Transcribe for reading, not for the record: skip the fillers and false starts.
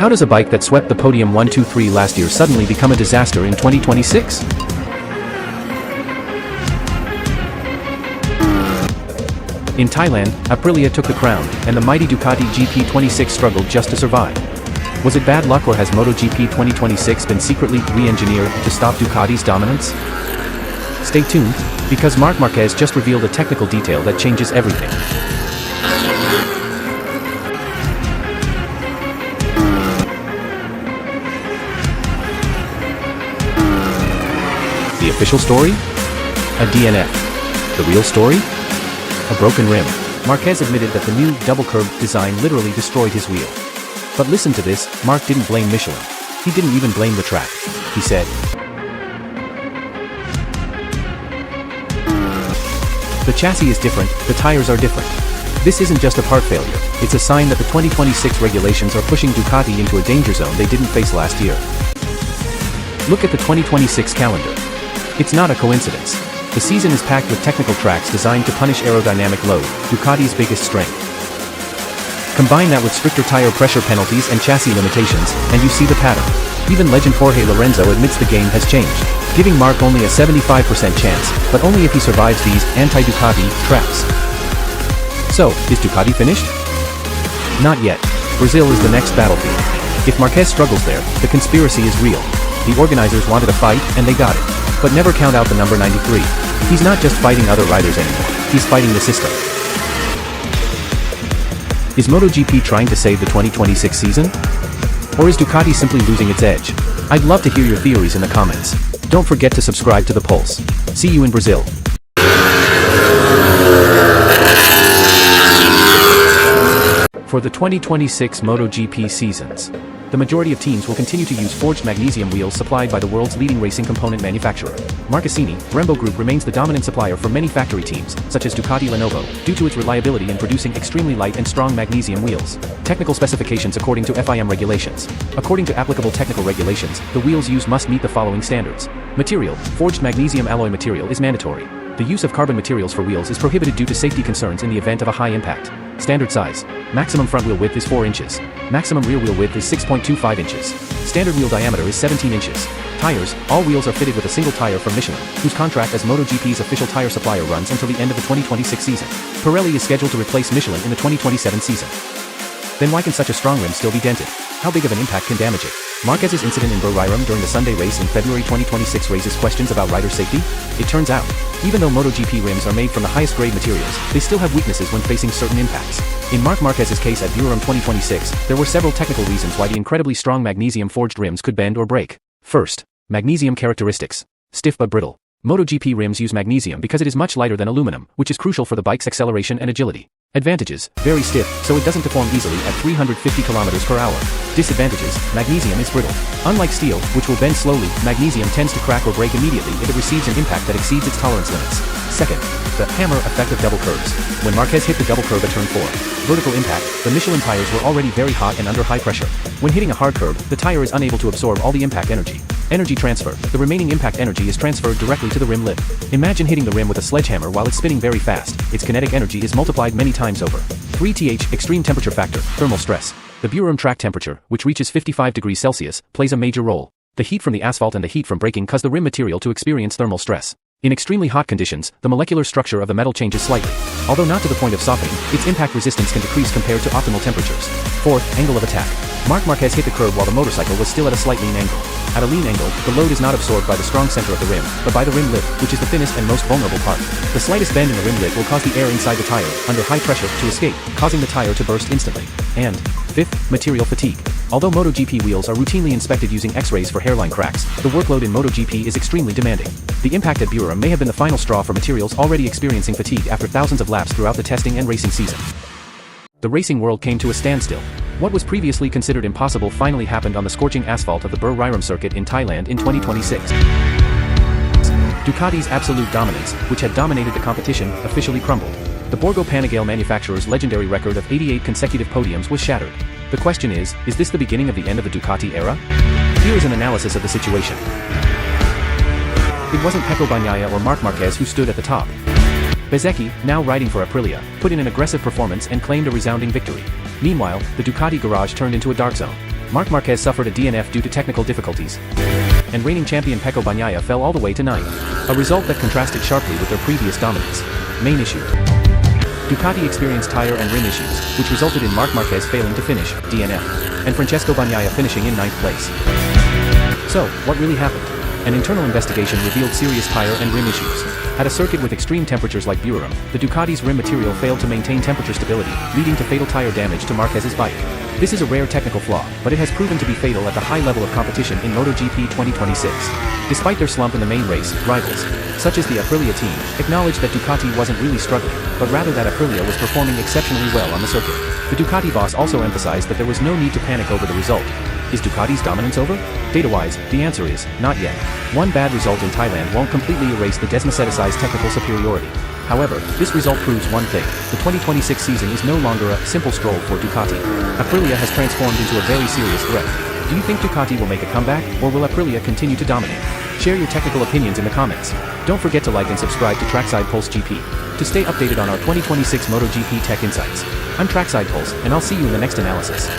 How does a bike that swept the podium 1-2-3 last year suddenly become a disaster in 2026? In Thailand, Aprilia took the crown, and the mighty Ducati GP26 struggled just to survive. Was it bad luck, or has MotoGP 2026 been secretly re-engineered to stop Ducati's dominance? Stay tuned, because Marc Marquez just revealed a technical detail that changes everything. The official story? A DNF. The real story? A broken rim. Marquez admitted that the new double-curb design literally destroyed his wheel. But listen to this, Marc didn't blame Michelin. He didn't even blame the track. He said, "The chassis is different, the tires are different. This isn't just a part failure, it's a sign that the 2026 regulations are pushing Ducati into a danger zone they didn't face last year." Look at the 2026 calendar. It's not a coincidence. The season is packed with technical tracks designed to punish aerodynamic load, Ducati's biggest strength. Combine that with stricter tire pressure penalties and chassis limitations, and you see the pattern. Even legend Jorge Lorenzo admits the game has changed, giving Marc only a 75% chance, but only if he survives these anti-Ducati tracks. So, is Ducati finished? Not yet. Brazil is the next battlefield. If Marquez struggles there, the conspiracy is real. The organizers wanted a fight, and they got it. But never count out the number 93. He's not just fighting other riders anymore, he's fighting the system. Is MotoGP trying to save the 2026 season? Or is Ducati simply losing its edge? I'd love to hear your theories in the comments. Don't forget to subscribe to The Pulse. See you in Brazil. For the 2026 MotoGP seasons, the majority of teams will continue to use forged magnesium wheels supplied by the world's leading racing component manufacturer. Marquezini, Brembo Group remains the dominant supplier for many factory teams, such as Ducati Lenovo, due to its reliability in producing extremely light and strong magnesium wheels. Technical specifications according to FIM regulations. According to applicable technical regulations, the wheels used must meet the following standards. Material: forged magnesium alloy material is mandatory. The use of carbon materials for wheels is prohibited due to safety concerns in the event of a high impact. Standard size. Maximum front wheel width is 4 inches. Maximum rear wheel width is 6.25 inches. Standard wheel diameter is 17 inches. Tires. All wheels are fitted with a single tire from Michelin, whose contract as MotoGP's official tire supplier runs until the end of the 2026 season. Pirelli is scheduled to replace Michelin in the 2027 season. Then why can such a strong rim still be dented? How big of an impact can damage it? Marquez's incident in Bologna during the Sunday race in February 2026 raises questions about rider safety. It turns out, even though MotoGP rims are made from the highest grade materials, they still have weaknesses when facing certain impacts. In Marc Marquez's case at Buram 2026, there were several technical reasons why the incredibly strong magnesium forged rims could bend or break. First, magnesium characteristics. Stiff but brittle. MotoGP rims use magnesium because it is much lighter than aluminum, which is crucial for the bike's acceleration and agility. Advantages: very stiff, so it doesn't deform easily at 350 km/h. Disadvantages: magnesium is brittle. Unlike steel, which will bend slowly, magnesium tends to crack or break immediately if it receives an impact that exceeds its tolerance limits. Second, the hammer effect of double curves. When Marquez hit the double curve at turn 4, vertical impact, the Michelin tires were already very hot and under high pressure. When hitting a hard curve, the tire is unable to absorb all the impact energy. Energy transfer: the remaining impact energy is transferred directly to the rim lip. Imagine hitting the rim with a sledgehammer while it's spinning very fast. Its kinetic energy is multiplied many times over. 3th extreme temperature factor, thermal stress. The Buram track temperature, which reaches 55 degrees Celsius, plays a major role. The heat from the asphalt and the heat from braking cause the rim material to experience thermal stress. In extremely hot conditions, the molecular structure of the metal changes slightly. Although not to the point of softening, its impact resistance can decrease compared to optimal temperatures. Fourth, angle of attack. Marc Marquez hit the curb while the motorcycle was still at a slight lean angle. At a lean angle, the load is not absorbed by the strong center of the rim, but by the rim lip, which is the thinnest and most vulnerable part. The slightest bend in the rim lip will cause the air inside the tire, under high pressure, to escape, causing the tire to burst instantly. And fifth, material fatigue. Although MotoGP wheels are routinely inspected using X-rays for hairline cracks, the workload in MotoGP is extremely demanding. The impact at Buram may have been the final straw for materials already experiencing fatigue after thousands of laps throughout the testing and racing season. The racing world came to a standstill. What was previously considered impossible finally happened on the scorching asphalt of the Bur-Rairam circuit in Thailand in 2026. Ducati's absolute dominance, which had dominated the competition, officially crumbled. The Borgo Panigale manufacturer's legendary record of 88 consecutive podiums was shattered. The question is this the beginning of the end of the Ducati era? Here is an analysis of the situation. It wasn't Pecco Bagnaia or Marc Marquez who stood at the top. Bezzecchi, now riding for Aprilia, put in an aggressive performance and claimed a resounding victory. Meanwhile, the Ducati garage turned into a dark zone. Marc Marquez suffered a DNF due to technical difficulties, and reigning champion Pecco Bagnaia fell all the way to 9th, a result that contrasted sharply with their previous dominance. Main issue: Ducati experienced tire and rim issues, which resulted in Marc Marquez failing to finish, DNF, and Francesco Bagnaia finishing in 9th place. So, what really happened? An internal investigation revealed serious tire and rim issues. At a circuit with extreme temperatures like Buram, the Ducati's rim material failed to maintain temperature stability, leading to fatal tire damage to Marquez's bike. This is a rare technical flaw, but it has proven to be fatal at the high level of competition in MotoGP 2026. Despite their slump in the main race, rivals, such as the Aprilia team, acknowledged that Ducati wasn't really struggling, but rather that Aprilia was performing exceptionally well on the circuit. The Ducati boss also emphasized that there was no need to panic over the result. Is Ducati's dominance over? Data-wise, the answer is, not yet. One bad result in Thailand won't completely erase the Desmoseta's technical superiority. However, this result proves one thing: the 2026 season is no longer a simple stroll for Ducati. Aprilia has transformed into a very serious threat. Do you think Ducati will make a comeback, or will Aprilia continue to dominate? Share your technical opinions in the comments. Don't forget to like and subscribe to Trackside Pulse GP to stay updated on our 2026 MotoGP tech insights. I'm Trackside Pulse, and I'll see you in the next analysis.